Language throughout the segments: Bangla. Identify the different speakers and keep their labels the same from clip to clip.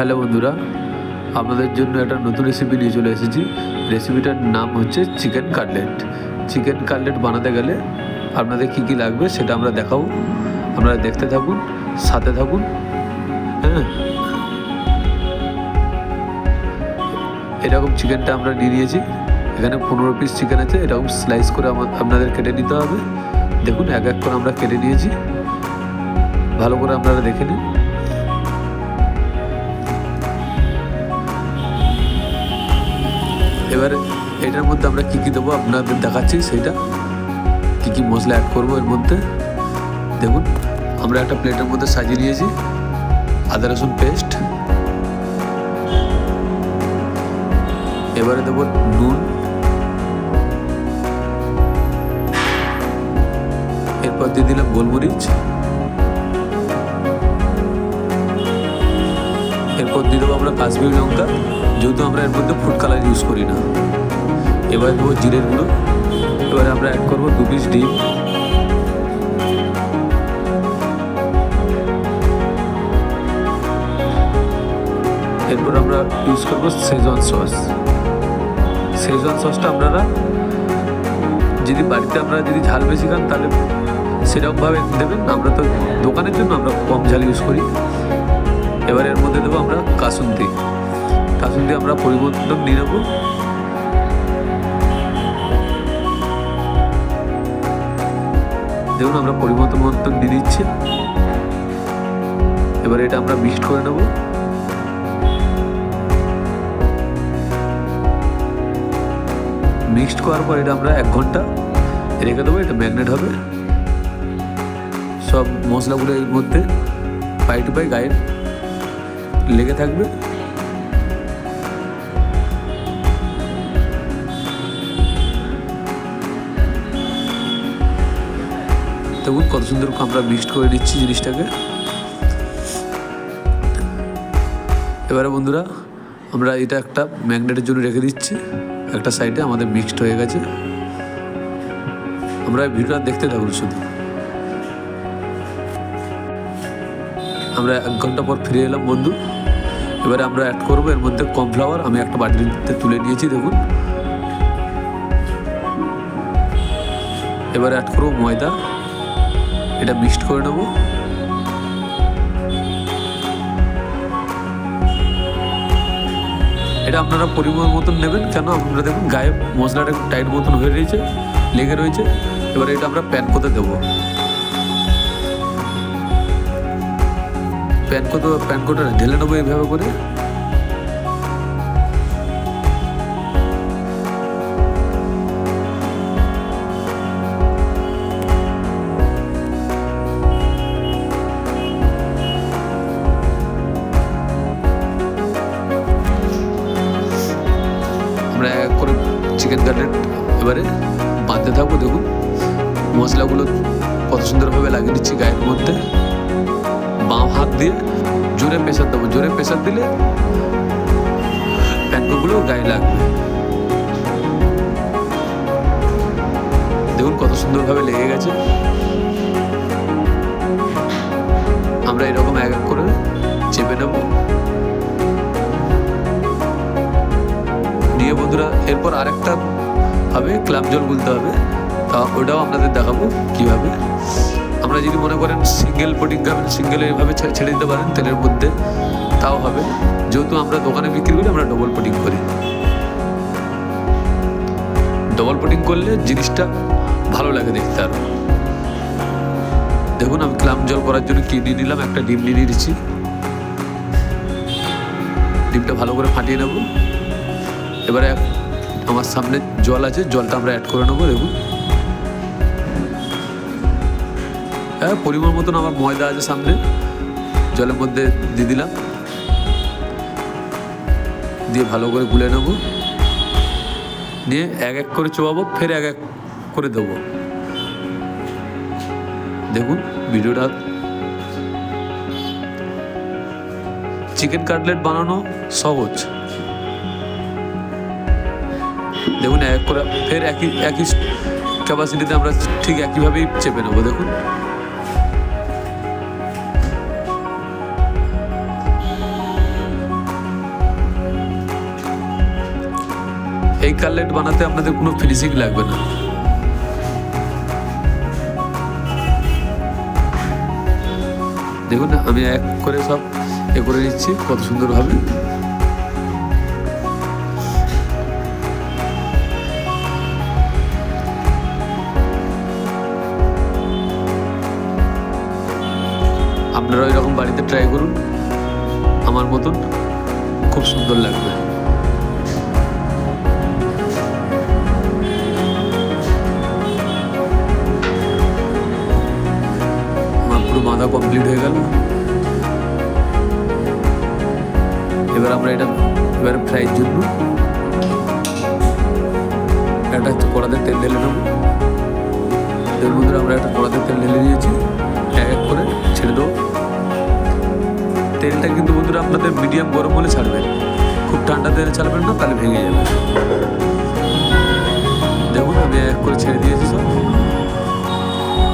Speaker 1: হ্যালো বন্ধুরা, আপনাদের জন্য একটা নতুন রেসিপি নিয়ে চলে এসেছি। রেসিপিটার নাম হচ্ছে চিকেন কাটলেট। চিকেন কাটলেট বানাতে গেলে আপনাদের কী কী লাগবে সেটা আমরা দেখাবো। আপনারা দেখতে থাকুন, সাথে থাকুন। হ্যাঁ, এরকম চিকেনটা আমরা নিয়ে নিয়েছি। এখানে 15 পিস চিকেন আছে। এরকম স্লাইস করে আপনাদের কেটে নিতে হবে। দেখুন, এক এক করে আমরা কেটে নিয়েছি। ভালো করে আপনারা দেখে নিন। এবারে এটার মধ্যে আমরা কী কী দেবো আপনাদের দেখাচ্ছি, সেইটা কী কী মশলা অ্যাড করবো এর মধ্যে। দেখুন, আমরা একটা প্লেটের মধ্যে সাজিয়ে নিয়েছি আদা রসুন পেস্ট। এবারে দেবো নুন, এরপর দিয়ে দিলাম গোলমরিচ, এরপর দিয়ে দেবো আমরা কাশ্মীরি লঙ্কা, যেহেতু আমরা এর মধ্যে ফুড কালার ইউজ করি না। এবার দেবো জিরের গুঁড়ো। এবারে আমরা অ্যাড করবো 2 পিস ডিম। এরপর আমরা ইউজ করবো শেজওয়ান সস। শেজওয়ান সসটা আপনারা যদি বাড়িতে আপনারা যদি ঝাল বেশি খান তাহলে সেরকমভাবে দেবেন। আমরা তো দোকানের জন্য আমরা কম ঝাল ইউজ করি। এবার এর মধ্যে দেবো আমরা কাসুন্দি। কাসুন্দি আমরা পরিমাণ নিয়ে নেবো। দেখুন, আমরা পরিমাণ মতন দিয়ে দিচ্ছি। এবার এটা আমরা মিক্সড করে নেব। মিক্সড করার পর এটা আমরা 1 ঘন্টা রেখে দেবো। এটা ম্যাগনেট হবে। সব মশলাগুলো এর মধ্যে পাই টু পাই গায়ে লেগে থাকবে। দেখুন কত সুন্দর আমরা মিক্সড করে দিচ্ছি জিনিসটাকে। এবারে বন্ধুরা, আমরা এটা একটা ম্যাগনেটের জন্য রেখে দিচ্ছি একটা সাইডে। আমাদের মিক্সড হয়ে গেছে। আমরা ভিডিওটা দেখতে থাকুন শুধু। আমরা 1 ঘন্টা পর ফিরে এলাম বন্ধু। এবারে আমরা অ্যাড করবো এর মধ্যে কর্নফ্লাওয়ার। আমি একটা বাটিতে তুলে নিয়েছি, দেখুন। এবারে অ্যাড করবো ময়দা। এটা মিক্সড করে নেব। এটা আপনারা পরিমাণ মতন নেবেন, কেন আপনারা দেখুন গায়ে মশলাটা টাইট মতন হয়ে রয়েছে, লেগে রয়েছে। এবারে এটা আমরা প্যান দেবো। প্যান কোটা ঢেলে নেবো এইভাবে করে। আমরা এক করে চিকেন কাটলেট এবারে বাঁধতে থাকবো। দেখুন মশলাগুলো কত সুন্দরভাবে লাগিয়ে দিচ্ছি গায়ের মধ্যে। বাম হাত দিয়ে জোরে প্রেসার দেবো। জোরে প্রেসার দিলে প্যানগুলো গায়ে লাগবে। দেখুন কত সুন্দরভাবে লেগে গেছে। আমরা এরকম এক এক করে চেপে নেব। নিয়ে বন্ধুরা, এরপর আরেকটা হবে ক্লাব জল গুলতে হবে। তা ওটাও আপনাদের দেখাবো কীভাবে। আমরা যদি মনে করেন সিঙ্গেল পুডিং খাবেন, সিঙ্গেল এইভাবে ছেড়ে দিতে পারেন তেলের মধ্যে, তাও হবে। যেহেতু আমরা দোকানে বিক্রি করি, আমরা ডবল পুডিং করি। ডবল পুডিং করলে জিনিসটা ভালো লাগে দেখতে আরও। দেখুন, আমি ক্লাম জল করার জন্য কি নিয়ে নিলাম, একটা ডিম নিয়ে নিচ্ছি। ডিমটা ভালো করে ফাটিয়ে নেব। এবারে আমার সামনে জল আছে, জলটা আমরা অ্যাড করে নেবো। দেখুন, হ্যাঁ, পরিমাণ মতন আমার ময়দা আছে সামনে, জলের মধ্যে দিয়ে দিলাম। দিয়ে ভালো করে গুলে নেব। নিয়ে এক এক করে চোবাবো, ফের এক এক করে দেবো। দেখুন ভিডিওটা। চিকেন কাটলেট বানানো সহজ। দেখুন এক এক করে ফের একই ক্যাপাসিটিতে আমরা ঠিক একইভাবেই চেপে নেবো। দেখুন এই কাটলেট বানাতে আপনাদের কোনো ফিনিশিং লাগবে না। দেখুন আমি এক করে সব করে নিচ্ছি কত সুন্দরভাবে। আপনারা এরকম বাড়িতে ট্রাই করুন, আমার মতন খুব সুন্দর লাগবে। আমার পুরো বাঁধা কমপ্লিট হয়ে গেল। এবার আমরা এবার ফ্রাইয়ের জন্য একটা কড়াতে তেল ঢেলে নেব। এর মধ্যে আমরা একটা কড়াতে তেল ঢেলে নিয়েছি, এক এক করে ছেড়ে দেবো। তেলটা কিন্তু বন্ধুরা আপনাদের মিডিয়াম গরম হলে ছাড়বেন, খুব ঠান্ডা তেলে ছাড়বেন না, তাহলে ভেঙে যাবে। দেখুন আমি এক করে ছেড়ে দিয়েছি সব।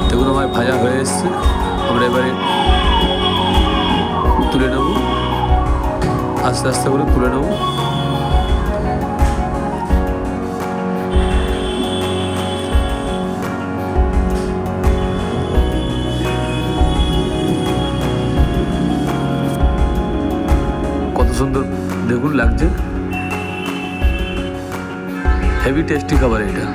Speaker 1: দেখুন আমার ভাজা হয়ে এসছে। আমরা এবারে তুলে নেব, আস্তে আস্তে করে তুলে নেব। কত সুন্দর দেখুন লাগছে, হেভি টেস্টি খাবার এটা।